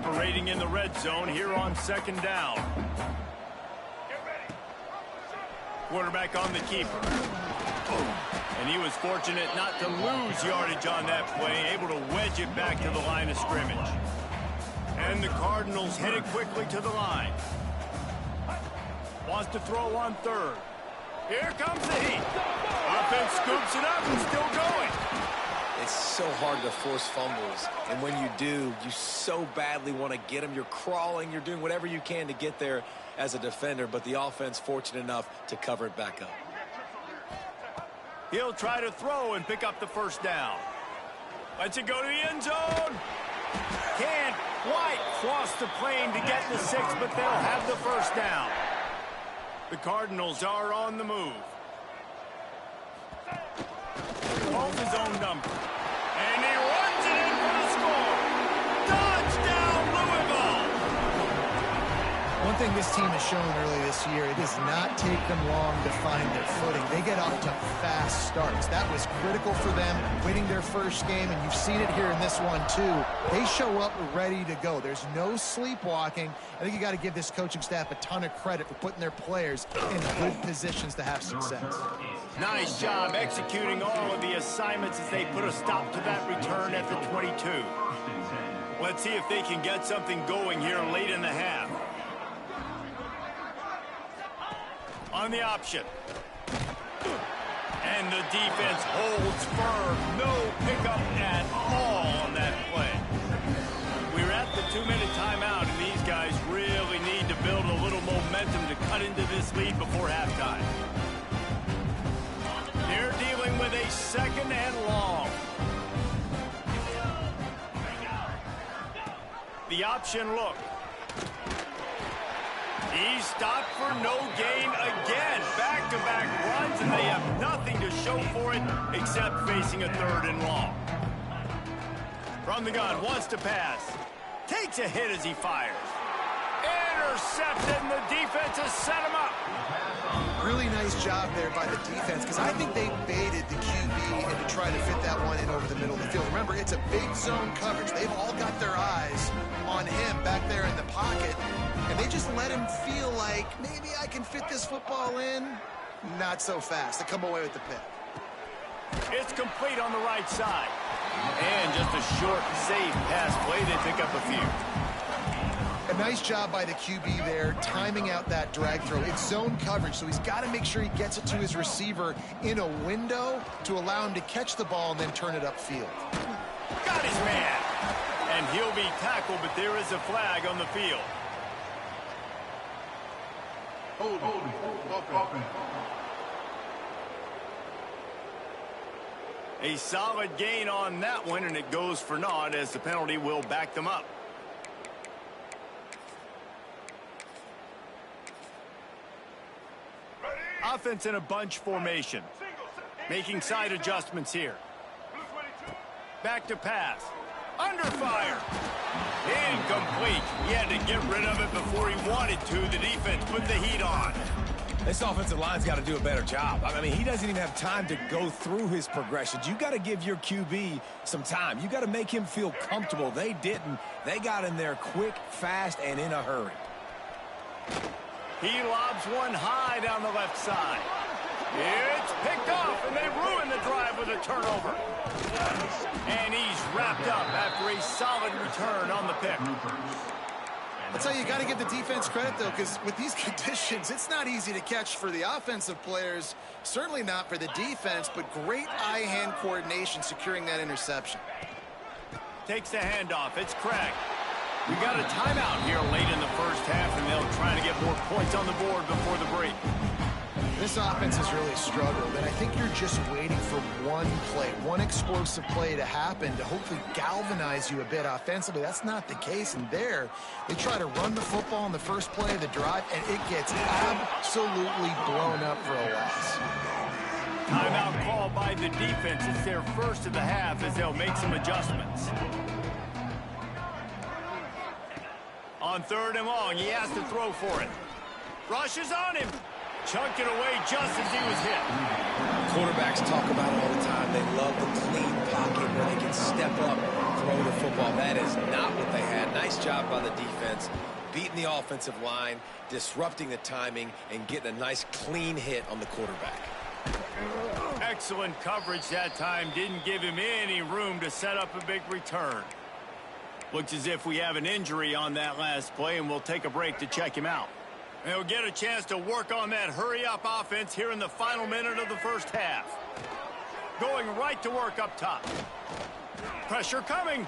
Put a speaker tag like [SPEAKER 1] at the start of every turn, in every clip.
[SPEAKER 1] operating in the red zone here on second down. Quarterback on the keeper. And he was fortunate not to lose yardage on that play, able to wedge it back to the line of scrimmage. And the Cardinals headed quickly to the line. Wants to throw on third. Here comes the heat. Offense scoops it up and still going.
[SPEAKER 2] It's so hard to force fumbles, and when you do, you so badly want to get them. You're crawling, you're doing whatever you can to get there as a defender, but the offense fortunate enough to cover it back up.
[SPEAKER 1] He'll try to throw and pick up the first down. Lets it go to the end zone. Can't quite cross the plane to get the 6, but they'll have the first down. The Cardinals are on the move. Holds his own number. And he runs it in for the score. Touchdown, Louisville!
[SPEAKER 3] One thing this team has shown early this year, it does not take them long to find their footing. They get off to fast starts. That was critical for them, winning their first game, and you've seen it here in this one too. They show up ready to go. There's no sleepwalking. I think you got to give this coaching staff a ton of credit for putting their players in good positions to have success.
[SPEAKER 1] Nice job executing all of the assignments as they put a stop to that return at the 22. Let's see if they can get something going here late in the half. On the option. And the defense holds firm. No pickup at all on that play. We're at the 2-minute timeout, and these guys really need to build a little momentum to cut into this lead before halftime. They're dealing with a second and long. The option look. He's stopped for no gain again. Back-to-back runs, and they have nothing to show for it except facing a third and long. From the gun, wants to pass. Takes a hit as he fires. Intercepted, and the defense has set him up.
[SPEAKER 3] Really nice job there by the defense, because I think they baited the QB and to try to fit that one in over the middle of the field. Remember, it's a big zone coverage. They've all got their eyes on him back there in the pocket, and they just let him feel like, maybe I can fit this football in. Not so fast. They come away with the pick.
[SPEAKER 1] It's complete on the right side. And just a short, safe pass play. They pick up a few.
[SPEAKER 3] A nice job by the QB there, timing out that drag throw. It's zone coverage, so he's got to make sure he gets it to his receiver in a window to allow him to catch the ball and then turn it upfield.
[SPEAKER 1] Got his man. And he'll be tackled, but there is a flag on the field.
[SPEAKER 4] Hold it.
[SPEAKER 1] A solid gain on that one, and it goes for naught as the penalty will back them up. Offense in a bunch formation. Making side adjustments here. Back to pass. Under fire. Incomplete. He had to get rid of it before he wanted to. The defense put the heat on.
[SPEAKER 2] This offensive line's got to do a better job. I mean, he doesn't even have time to go through his progressions. You got to give your QB some time. You got to make him feel comfortable. They didn't. They got in there quick, fast, and in a hurry.
[SPEAKER 1] He lobs one high down the left side. It's picked off, and they ruin the drive with a turnover. And he's wrapped up after a solid return on the pick.
[SPEAKER 3] I'll tell you, you got to give the defense credit, though, because with these conditions, it's not easy to catch for the offensive players, certainly not for the defense, but great eye-hand coordination securing that interception.
[SPEAKER 1] Takes the handoff. It's Craig. We got a timeout here late in the first half, and they'll try to get more points on the board before the break.
[SPEAKER 3] This offense has really struggled, and I think you're just waiting for one play, one explosive play to happen to hopefully galvanize you a bit offensively. That's not the case, and there, they try to run the football in the first play of the drive, and it gets absolutely blown up for a loss.
[SPEAKER 1] Timeout called by the defense. It's their first of the half as they'll make some adjustments. On third and long, he has to throw for it. Rushes on him. Chunked it away just as he was hit.
[SPEAKER 2] Quarterbacks talk about it all the time. They love the clean pocket where they can step up, throw the football. That is not what they had. Nice Nice job by the defense, beating the offensive line, disrupting the timing, and getting a nice clean hit on the quarterback.
[SPEAKER 1] Excellent coverage that time. Didn't give him any room to set up a big return. Looks as if we have an injury on that last play, and we'll take a break to check him out. And he'll get a chance to work on that hurry-up offense here in the final minute of the first half. Going right to work up top. Pressure coming.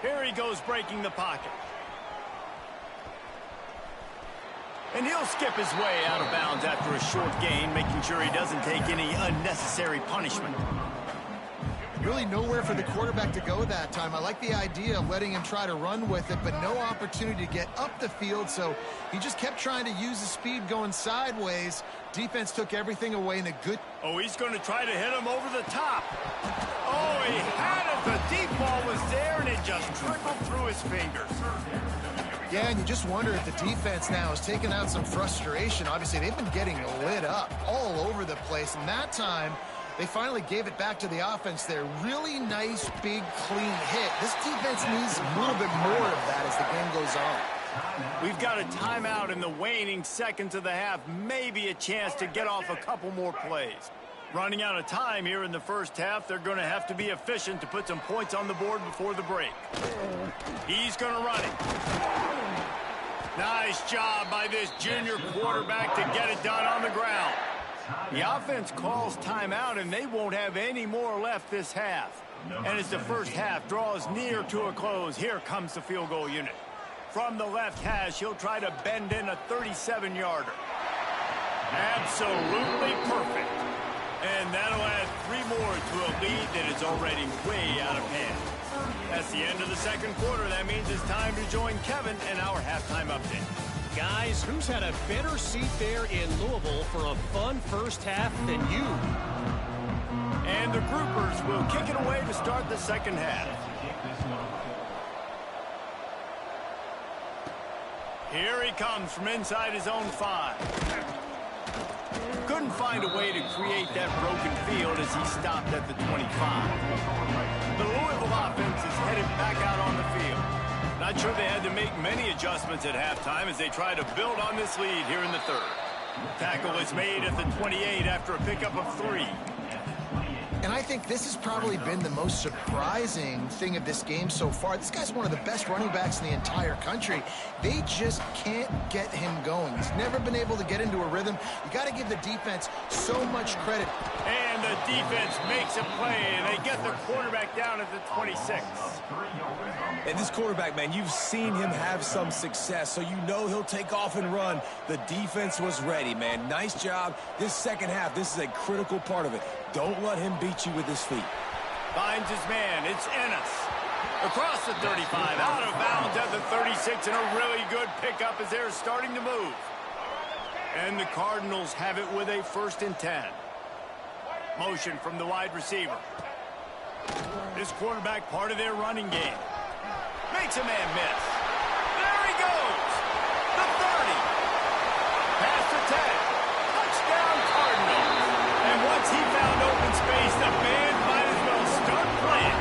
[SPEAKER 1] Here he goes, breaking the pocket. And he'll skip his way out of bounds after a short gain, making sure he doesn't take any unnecessary punishment.
[SPEAKER 3] Really nowhere for the quarterback to go that time. I like the idea of letting him try to run with it, but no opportunity to get up the field, so he just kept trying to use his speed going sideways. Defense took everything away in a good...
[SPEAKER 1] Oh, he's going to try to hit him over the top. Oh, he had it. The deep ball was there, and it just trickled through his fingers.
[SPEAKER 3] Yeah, and you just wonder if the defense now is taking out some frustration. Obviously, they've been getting lit up all over the place, and that time... they finally gave it back to the offense there. Really nice, big, clean hit. This defense needs a little bit more of that as the game goes on.
[SPEAKER 1] We've got a timeout in the waning seconds of the half. Maybe a chance to get off a couple more plays. Running out of time here in the first half. They're going to have to be efficient to put some points on the board before the break. He's going to run it. Nice job by this junior quarterback to get it done on the ground. The offense calls timeout, and they won't have any more left this half. And as the first half draws near to a close, here comes the field goal unit. From the left hash, he'll try to bend in a 37-yarder. Absolutely perfect. And that'll add 3 more to a lead that is already way out of hand. That's the end of the second quarter. That means it's time to join Kevin and our halftime update.
[SPEAKER 5] Guys, who's had a better seat there in Louisville for a fun first half than you?
[SPEAKER 1] And the groupers will kick it away to start the second half. Here he comes from inside his own 5. Couldn't find a way to create that broken field as he stopped at the 25. The Louisville offense is headed back out on the field. Not sure they had to make many adjustments at halftime as they try to build on this lead here in the third. Tackle is made at the 28 after a pickup of 3.
[SPEAKER 3] And I think this has probably been the most surprising thing of this game so far. This guy's one of the best running backs in the entire country. They just can't get him going. He's never been able to get into a rhythm. You got to give the defense so much credit.
[SPEAKER 1] And the defense makes a play, and they get the quarterback down at the 26.
[SPEAKER 2] And this quarterback, man, you've seen him have some success, so you know he'll take off and run. The defense was ready, man. Nice job. This second half, this is a critical part of it. Don't let him beat you with his feet.
[SPEAKER 1] Finds his man. It's Ennis. Across the 35, out of bounds at the 36, and a really good pickup as they're starting to move. And the Cardinals have it with a 1st and 10. Motion from the wide receiver. This quarterback part of their running game. Makes a man miss. There he goes. The 30. Past the 10. Touchdown Cardinals. And once he found open space, the band might as well start playing.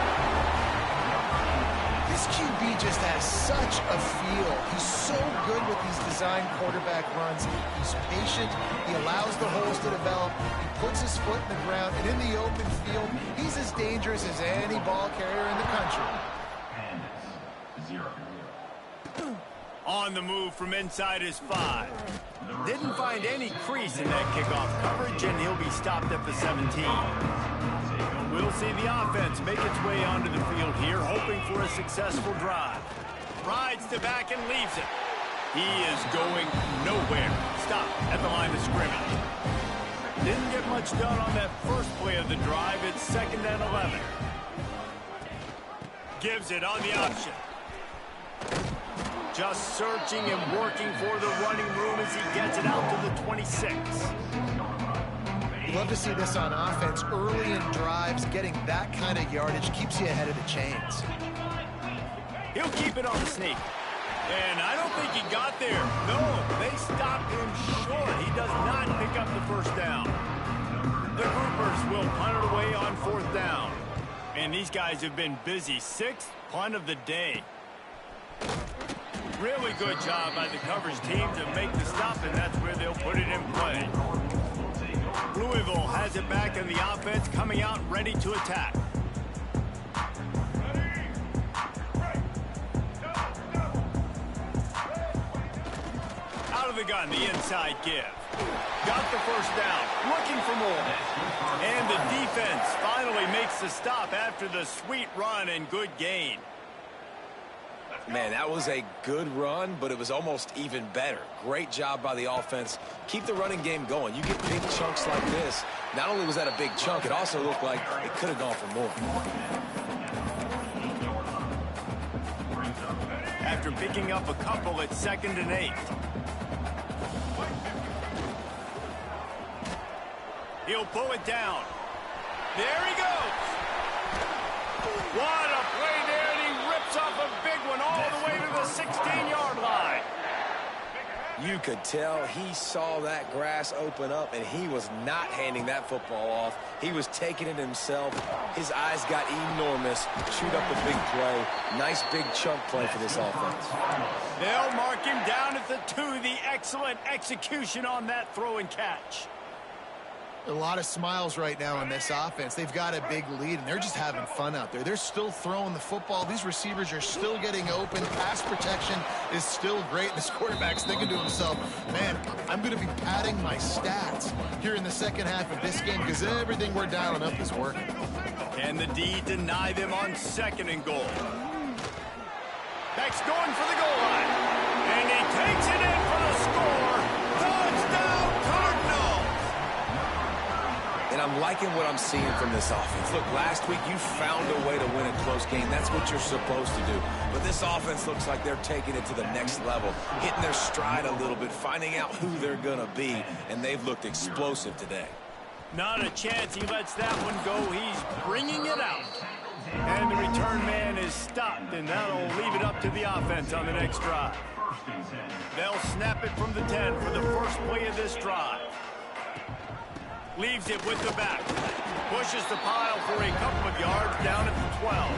[SPEAKER 3] This QB just has such a feel. He's so good with these design quarterback runs. He's patient. He allows the holes to develop. He puts his foot in the ground. And in the open field, he's as dangerous as any ball carrier in the country.
[SPEAKER 1] On the move from inside his 5. Didn't find any crease in that kickoff coverage, and he'll be stopped at the 17. We'll see the offense make its way onto the field here, hoping for a successful drive. Rides to back and leaves it. He is going nowhere. Stop at the line of scrimmage. Didn't get much done on that first play of the drive. It's 2nd and 11. Gives it on the option. Just searching and working for the running room as he gets it out to the 26.
[SPEAKER 3] You love to see this on offense. Early in drives, getting that kind of yardage keeps you ahead of the chains.
[SPEAKER 1] He'll keep it on the sneak. And I don't think he got there. No, they stopped him short. He does not pick up the first down. The groupers will punt it away on 4th down. And these guys have been busy. 6th punt of the day. Really good job by the coverage team to make the stop, and that's where they'll put it in play. Louisville has it back in the offense, coming out ready to attack. Out of the gun, the inside give. Got the first down, looking for more. And the defense finally makes the stop after the sweet run and good gain.
[SPEAKER 2] Man, that was a good run, but it was almost even better. Great job by the offense. Keep the running game going. You get big chunks like this. Not only was that a big chunk, it also looked like it could have gone for more.
[SPEAKER 1] After picking up a couple at 2nd and 8. He'll pull it down. There he goes. What a play there, and he rips off a big one all the way to the 16-yard line.
[SPEAKER 2] You could tell he saw that grass open up, and he was not handing that football off. He was taking it himself. His eyes got enormous. Shoot up a big play. Nice big chunk play for this offense.
[SPEAKER 1] They'll mark him down at the 2. The excellent execution on that throw and catch.
[SPEAKER 3] A lot of smiles right now in this offense. They've got a big lead, and they're just having fun out there. They're still throwing the football. These receivers are still getting open. Pass protection is still great. This quarterback's thinking to himself, man, I'm going to be padding my stats here in the second half of this game because everything we're dialing up is working.
[SPEAKER 1] Can the D deny them on 2nd and goal? Beck's going for the goal line. And he takes it in for the score. Touchdown, Cardinals!
[SPEAKER 2] And I'm liking what I'm seeing from this offense. Look, last week you found a way to win a close game. That's what you're supposed to do. But this offense looks like they're taking it to the next level, hitting their stride a little bit, finding out who they're going to be, and they've looked explosive today.
[SPEAKER 1] Not a chance he lets that one go. He's bringing it out. And the return man is stopped, and that'll leave it up to the offense on the next drive. They'll snap it from the 10 for the first play of this drive. Leaves it with the back. Pushes the pile for a couple of yards down at the 12.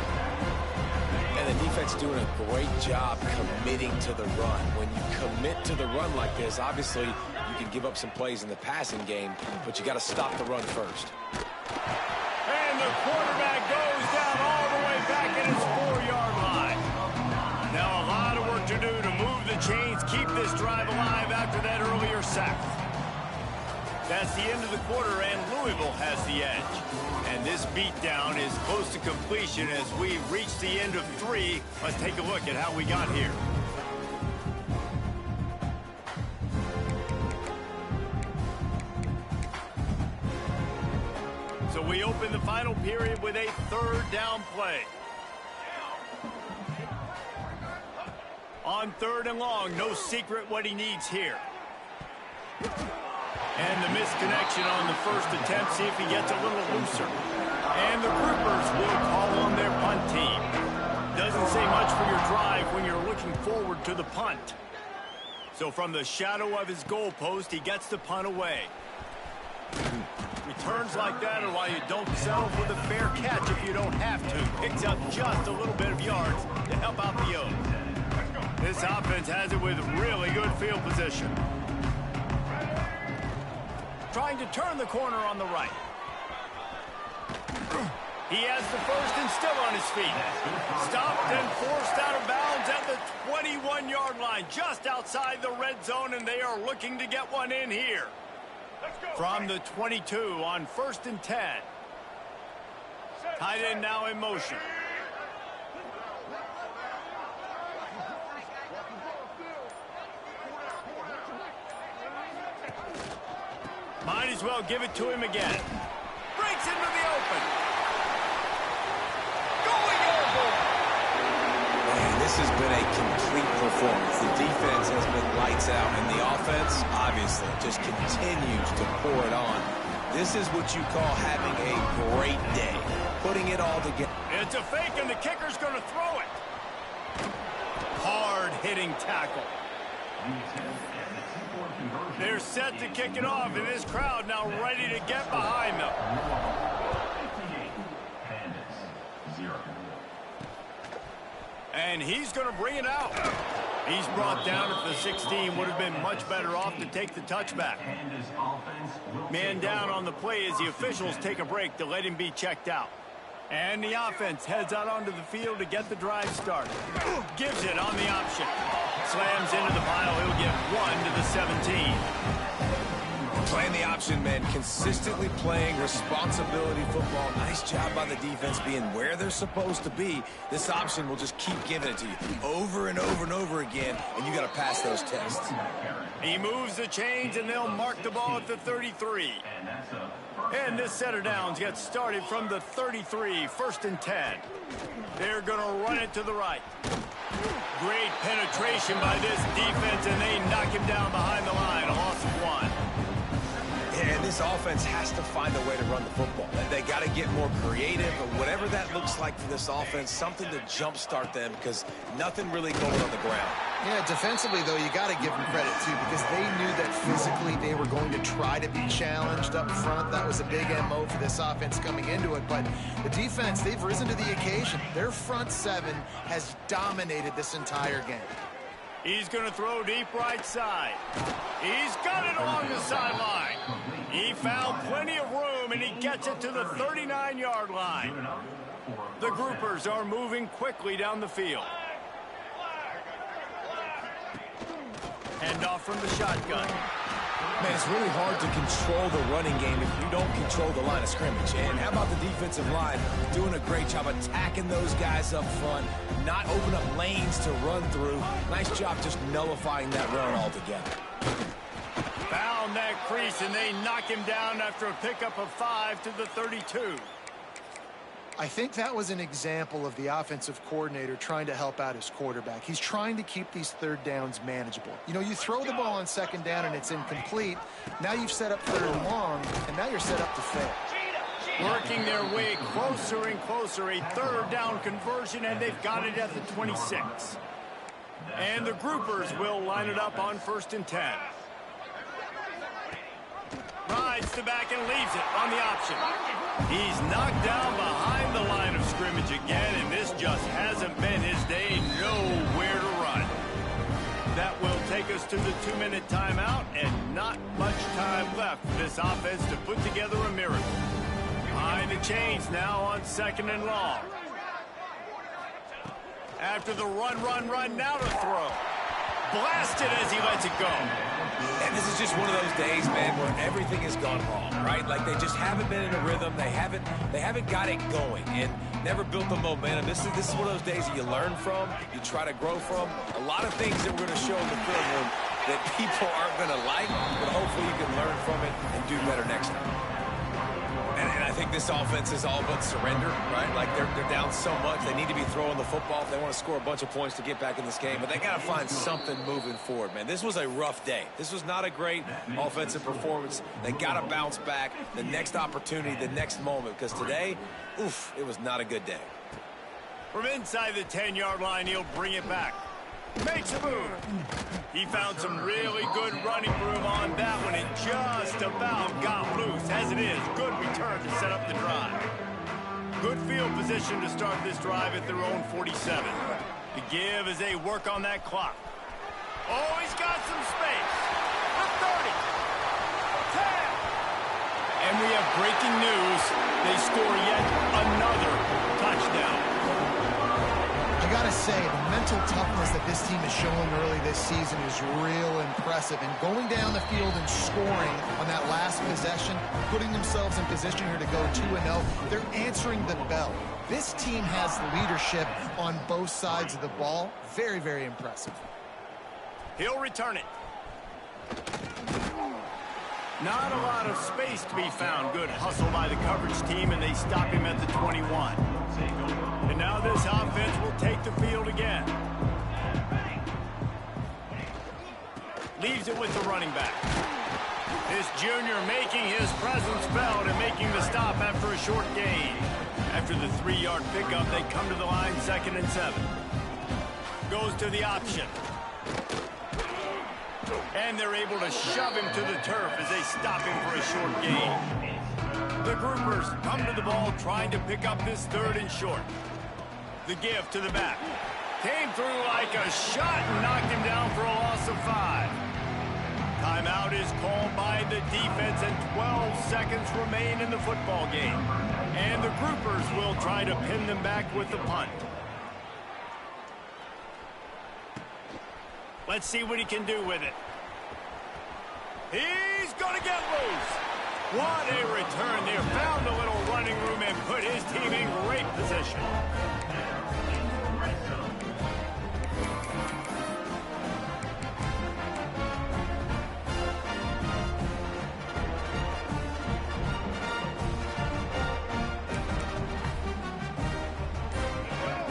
[SPEAKER 2] And the defense doing a great job committing to the run. When you commit to the run like this, obviously you can give up some plays in the passing game, but you got to stop the run first.
[SPEAKER 1] And the quarterback goes down all the way back at his 4-yard line. Now a lot of work to do to move the chains, keep this drive alive after that earlier sack. That's the end of the quarter, and Louisville has the edge. And this beatdown is close to completion as we reach the end of 3. Let's take a look at how we got here. So we open the final period with a 3rd down play. On 3rd and long, no secret what he needs here. And the misconnection on the first attempt. See if he gets a little looser. And the groupers will call on their punt team. Doesn't say much for your drive when you're looking forward to the punt. So from the shadow of his goalpost, he gets the punt away. Returns like that are why you don't settle for the fair catch if you don't have to. Picks up just a little bit of yards to help out the O's. This offense has it with really good field position. Trying to turn the corner on the right. He has the first and still on his feet. Stopped and forced out of bounds at the 21-yard line, just outside the red zone, and they are looking to get one in here. From the 22 on 1st and 10. Tight end now in motion. Might as well give it to him again. Breaks into the open. Going overboard.
[SPEAKER 2] Man, this has been a complete performance. The defense has been lights out, and the offense, obviously, just continues to pour it on. This is what you call having a great day. Putting it all together.
[SPEAKER 1] It's a fake, and the kicker's going to throw it. Hard-hitting tackle. They're set to kick it off, and this crowd now ready to get behind them. And he's going to bring it out. He's brought down at the 16. Would have been much better off to take the touchback. Man down on the play as the officials take a break to let him be checked out. And the offense heads out onto the field to get the drive started. Gives it on the option. Slams into the pile. He'll get 1 to the 17.
[SPEAKER 2] Playing the option, man. Consistently playing responsibility football. Nice job by the defense being where they're supposed to be. This option will just keep giving it to you over and over and over again, and you got to pass those tests.
[SPEAKER 1] He moves the chains, and they'll mark the ball at the 33. And this set of downs gets started from the 33, 1st and 10. They're going to run it to the right. Great penetration by this defense, and they knock him down behind the line, a loss of 1.
[SPEAKER 2] And this offense has to find a way to run the football. They got to get more creative, or whatever that looks like for this offense, something to jumpstart them, because nothing really going on the ground.
[SPEAKER 3] Yeah, defensively, though, you got to give them credit, too, because they knew that physically they were going to try to be challenged up front. That was a big MO for this offense coming into it. But the defense, they've risen to the occasion. Their front seven has dominated this entire game.
[SPEAKER 1] He's going to throw deep right side. He's got it along the sideline. He found plenty of room, and he gets it to the 39-yard line. The groupers are moving quickly down the field. Hand off from the shotgun.
[SPEAKER 2] Man, it's really hard to control the running game if you don't control the line of scrimmage. And how about the defensive line doing a great job attacking those guys up front, not open up lanes to run through. Nice job just nullifying that run altogether.
[SPEAKER 1] Found that crease, and they knock him down after a pickup of 5 to the 32.
[SPEAKER 3] I think that was an example of the offensive coordinator trying to help out his quarterback. He's trying to keep these third downs manageable. You know, you throw the ball on 2nd down and it's incomplete. Now you've set up 3rd and long, and now you're set up to fail.
[SPEAKER 1] Working their way closer and closer, a 3rd down conversion, and they've got it at the 26. And the groupers will line it up on 1st and 10. Rides the back and leaves it on the option. He's knocked down behind the line of scrimmage again, and this just hasn't been his day. Nowhere to run. That will take us to the 2-minute timeout, and not much time left for this offense to put together a miracle. Behind the chains now on 2nd and long. After the run, now to throw. Blasted as he lets it go.
[SPEAKER 2] And this is just one of those days, man, where everything has gone wrong, right? Like they just haven't been in a rhythm. They haven't got it going and never built the momentum. This is one of those days that you learn from, you try to grow from. A lot of things that we're going to show in the film room that people aren't going to like, but hopefully you can learn from it and do better next time. And I think this offense is all but surrender, right? Like they're down so much. They need to be throwing the football if they want to score a bunch of points to get back in this game. But they got to find something moving forward, man. This was a rough day. This was not a great offensive performance. They got to bounce back the next opportunity, the next moment. Because today, oof, it was not a good day.
[SPEAKER 1] From inside the 10-yard line, he'll bring it back. Makes a move. He found some really good running room on that one and just about got loose. As it is, good return to set up the drive. Good field position to start this drive at their own 47. The give as they work on that clock. Oh, he's got some space. The 30. 10. And we have breaking news. They score yet another touchdown.
[SPEAKER 3] I gotta say, the mental toughness that this team has shown early this season is real impressive. And going down the field and scoring on that last possession, putting themselves in position here to go 2-0, they're answering the bell. This team has leadership on both sides of the ball. Very, very impressive.
[SPEAKER 1] He'll return it. Not a lot of space to be found. Good hustle by the coverage team, and they stop him at the 21. And now this offense will take the field again. Leaves it with the running back. This junior making his presence felt and making the stop after a short gain. After the 3-yard pickup, they come to the line 2nd and 7. Goes to the option. And they're able to shove him to the turf as they stop him for a short gain. The groupers come to the ball trying to pick up this 3rd and short. The give to the back. Came through like a shot and knocked him down for a loss of 5. Timeout is called by the defense, and 12 seconds remain in the football game. And the groupers will try to pin them back with the punt. Let's see what he can do with it. He's going to get loose. What a return there. Found a little running room and put his team in great position.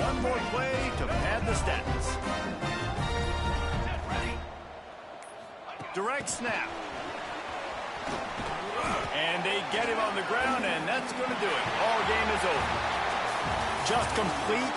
[SPEAKER 1] One more play to pad the stats. Direct snap. And they get him on the ground, and that's going to do it. Ball game is over. Just complete